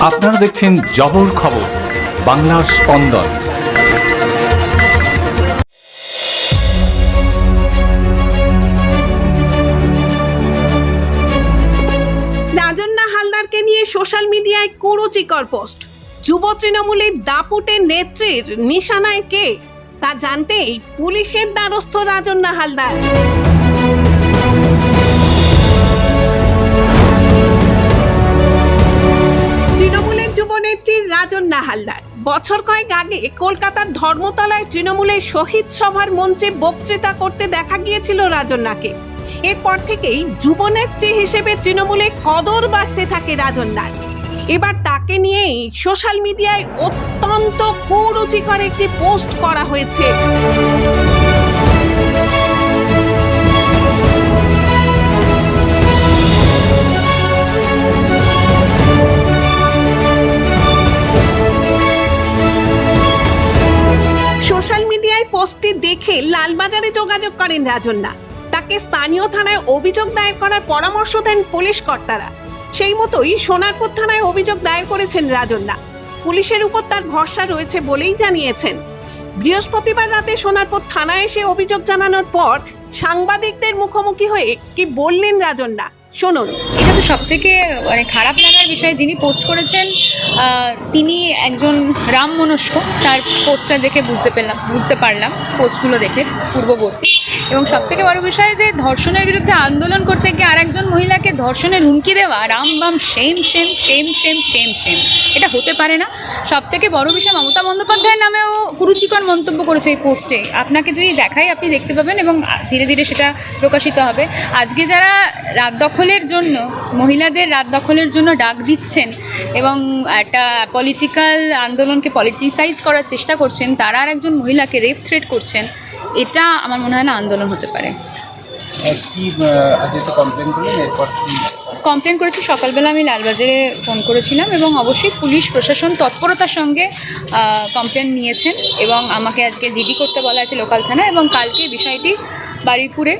আপনারা দেখছেন জবর খবর, বাংলার স্পন্দন। রাজন্না হালদারকে নিয়ে সোশ্যাল মিডিয়ায় কুরুচিকর পোস্ট। যুব তৃণমূলের দাপুটে নেত্রীর নিশানায় কে তা জানতেই পুলিশের দ্বারস্থ রাজন্না হালদার। তৃণমূলের যুবনেত্রী রাজন্না হালদার বছর কয়েক আগে কলকাতার ধর্মতলায় তৃণমূলের শহীদ সভার মঞ্চে বক্তৃতা করতে দেখা গিয়েছিল রাজন্নাকে। এরপর থেকেই যুবনেত্রী হিসেবে তৃণমূলে কদর বাড়তে থাকে রাজন্নার। এবার তাকে নিয়েই সোশ্যাল মিডিয়ায় অত্যন্ত কুরুচিকর একটি পোস্ট করা হয়েছে। সোশ্যাল মিডিয়ায় পোস্টটি দেখে লালবাজারে যোগাযোগ করেন রাজন্না। তাকে স্থানীয় থানায় অভিযোগ দায়ের করার পরামর্শ দেন পুলিশ কর্তারা। সেই মতোই সোনারপুর থানায় অভিযোগ দায়ের করেছেন রাজন্না। পুলিশের উপর তার ভরসা রয়েছে বলেই জানিয়েছেন। বৃহস্পতিবার রাতে সোনারপুর থানায় এসে অভিযোগ জানানোর পর সাংবাদিকদের মুখোমুখি হয়ে কি বললেন রাজন্না, শুনুন। এটা তো সব থেকে খারাপ লাগার বিষয়, যিনি পোস্ট করেছেন তিনি একজন রাম মনস্ক। তার পোস্টটা দেখে বুঝতে পারলাম পোস্টগুলো দেখে পূর্ববর্তী। এবং সবথেকে বড় বিষয় যে ধর্ষণের বিরুদ্ধে আন্দোলন করতে গিয়ে আরেকজন মহিলাকে ধর্ষণের হুমকি দেওয়া, রাম বাম same same same same same same, এটা হতে পারে না। সবথেকে বড় বিষয়, মমতা বন্দ্যোপাধ্যায়ের নামেও কুরুচিকর মন্তব্য করেছে এই পোস্টে। আপনাকে যদি দেখাই আপনি দেখতে পাবেন এবং ধীরে ধীরে সেটা প্রকাশিত হবে। আজকে যারা রাত দখলের জন্য, মহিলাদের রাত দখলের জন্য ডাক দিচ্ছেন এবং একটা পলিটিক্যাল আন্দোলনকে পলিটিসাইজ করার চেষ্টা করছেন, তারা আর একজন মহিলাকে রেপ থ্রেট করছেন, এটা আমার মনে হয় না আন্দোলন হতে পারে। কমপ্লেন করেছি সকালবেলা, আমি লালবাজারে ফোন করেছিলাম এবং অবশ্যই পুলিশ প্রশাসন তৎপরতার সঙ্গে কমপ্লেন নিয়েছেন এবং আমাকে আজকে জিডি করতে বলা আছে লোকাল থানা। এবং কালকে বিষয়টি বারুইপুরে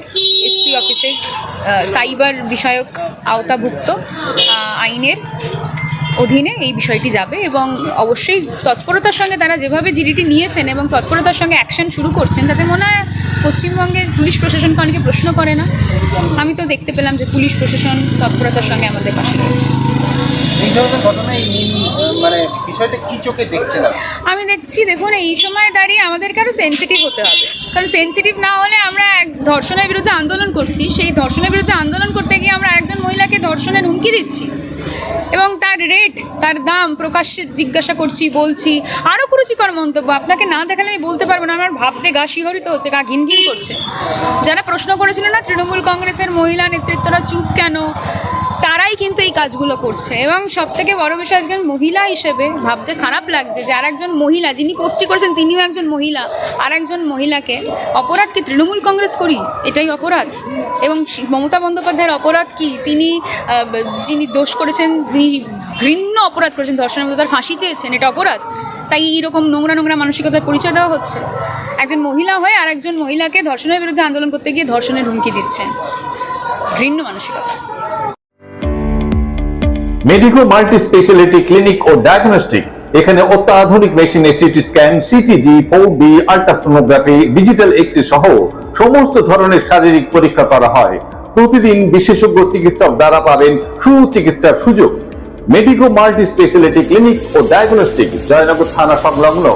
এসপি অফিসে সাইবার বিষয়ক আওতাভুক্ত আইনের অধীনে এই বিষয়টি যাবে এবং অবশ্যই তৎপরতার সঙ্গে তারা যেভাবে জিডিটি নিয়েছেন এবং তৎপরতার সঙ্গে অ্যাকশন শুরু করছেন, তাতে মনে হয় পশ্চিমবঙ্গের পুলিশ প্রশাসনকে অনেকে প্রশ্ন করে না। আমি তো দেখতে পেলাম যে পুলিশ প্রশাসন তৎপরতার সঙ্গে আমাদের পাশে রয়েছে। এই ধরনের ঘটনায় বিষয়টা কি চোখে দেখছেন? আমি দেখছি, দেখুন, এই সময় দাঁড়িয়ে আমাদেরকে আরও সেন্সিটিভ হতে হবে। কারণ সেন্সিটিভ না হলে আমরা ধর্ষণের বিরুদ্ধে আন্দোলন করছি, সেই ধর্ষণের বিরুদ্ধে আন্দোলন করতে গিয়ে আমরা একজন মহিলাকে ধর্ষণের হুমকি দিচ্ছি এবং তার রেট, তার দাম প্রকাশ্যে জিজ্ঞাসা করছি, বলছি। আরও কুরুচিকর মন্তব্য আপনাকে না দেখালে আমি বলতে পারবো না। আমার ভাবতে গা শিহরিত হচ্ছে, গা ঘিন ঘিন করছে। যারা প্রশ্ন করেছিলেন না তৃণমূল কংগ্রেসের মহিলা নেতৃত্বরা চুপ কেন, তারাই কিন্তু এই কাজগুলো করছে। এবং সবথেকে বড় বিষয়, একজন মহিলা হিসেবে ভাবতে খারাপ লাগছে যে আর একজন মহিলা, যিনি পোস্টটি করেছেন তিনিও একজন মহিলা, আর একজন মহিলাকে অপরাধ কি তৃণমূল কংগ্রেস করি, এটাই অপরাধ। এবং মমতা বন্দ্যোপাধ্যায়ের অপরাধ কি, যিনি দোষ করেছেন, তিনি ঘৃণ্য অপরাধ করেছেন, ধর্ষণের মধ্যে তার ফাঁসি চেয়েছেন, এটা অপরাধ। তাই এইরকম নোংরা নোংরা মানসিকতার পরিচয় দেওয়া হচ্ছে। একজন মহিলা হয়ে আর একজন মহিলাকে ধর্ষণের বিরুদ্ধে আন্দোলন করতে গিয়ে ধর্ষণের হুমকি দিচ্ছেন, ঘৃণ্য মানসিকতা। মেডিকো মাল্টি স্পেশালিটি ক্লিনিক ও ডায়াগনস্টিক, এখানে অত্যাধুনিক মেশিনে CT scan, CTG, 4D, ultrasonography, digital X-ray সহ সমস্ত ধরনের শারীরিক পরীক্ষা করা হয়। প্রতিদিন বিশেষজ্ঞ চিকিৎসক দ্বারা পাবেন সুচিকিৎসার সুযোগ। মেডিকো মাল্টি স্পেশালিটি ক্লিনিক ও ডায়াগনস্টিক, জয়নগর থানা সংলগ্ন,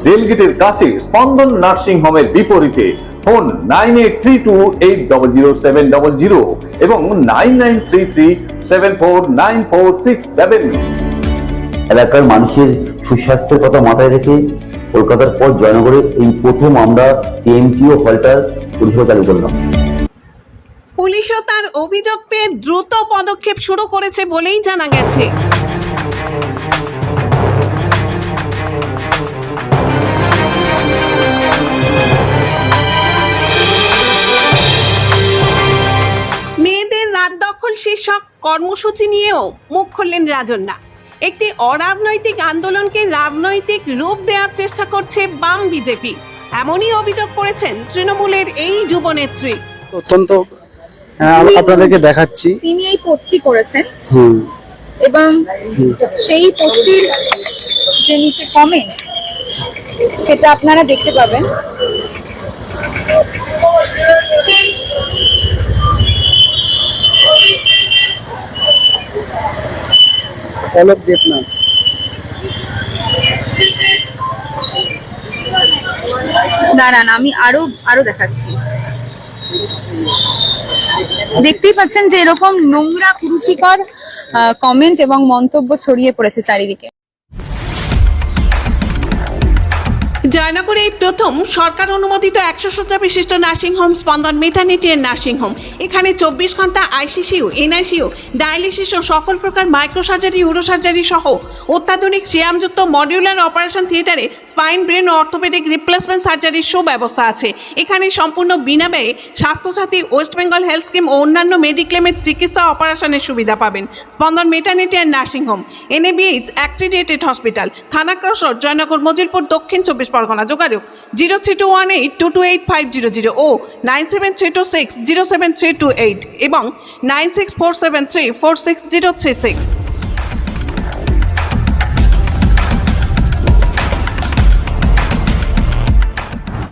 রেলগেটের কাছে, স্পন্দন নার্সিং হোমের বিপরীতে। ফোন 9832800700 এবং 9933749467। এলাকার মানুষের সুস্বাস্থ্যের কথা মাথায় রেখে কলকাতার পর জয়নগরে এই প্রথম আমরা টিএমটিও হলটার পরিষেবা চালু করলাম। পুলিশও তার অভিযোগ পেয়ে দ্রুত পদক্ষেপ শুরু করেছে বলেই জানা গেছে। মেয়েদের রাত দখল শীর্ষক কর্মসূচি নিয়েও মুখ খুললেন রাজন্না। একটি অরাজনৈতিক আন্দোলনকে রাজনৈতিক রূপ দেওয়ার চেষ্টা করছে বাম বিজেপি, এমনই অভিযোগ করেছেন তৃণমূলের এই যুবনেত্রী। অত্যন্ত আপনাদেরকে দেখাচ্ছি, তিনি এই পোস্টটি করেছেন। এবং সেই পোস্টটির যে নিচে কমেন্ট সেটা আপনারা দেখতে পাবেন। দাঁড়ান, আমি আরো দেখাচ্ছি। দেখতেই পাচ্ছেন যে এরকম নোংরা কুরুচিকর কমেন্ট এবং মন্তব্য ছড়িয়ে পড়েছে চারিদিকে। জয়নগরে এই প্রথম সরকার অনুমোদিত 100 শয্যা বিশিষ্ট নার্সিংহোম স্পন্দন মেটার্নিটি এন্ড নার্সিংহোম। এখানে 24 ঘন্টা আইসিসিউ, এনআইসিউ, ডায়ালিসিস ও সকল প্রকার মাইক্রোসার্জারি, ইউরোসার্জারি সহ অত্যাধুনিক সিয়ামযুক্ত modular operation theatre spine, brain ও অর্থোপেডিক রিপ্লেসমেন্ট সার্জারির সুব্যবস্থা আছে। এখানে সম্পূর্ণ বিনা ব্যয়ে Swasthyasathi, West Bengal health scheme ও অন্যান্য মেডিক্লেমের চিকিৎসা অপারেশনের সুবিধা পাবেন। Spandan maternity and nursing home, NABH accredited hospital, Thana cross road, Joynagar, Majilpur, Dakshin 24 Pargana. যোগাযোগ 0321822850 ও 9732607328 এবং 9647346036।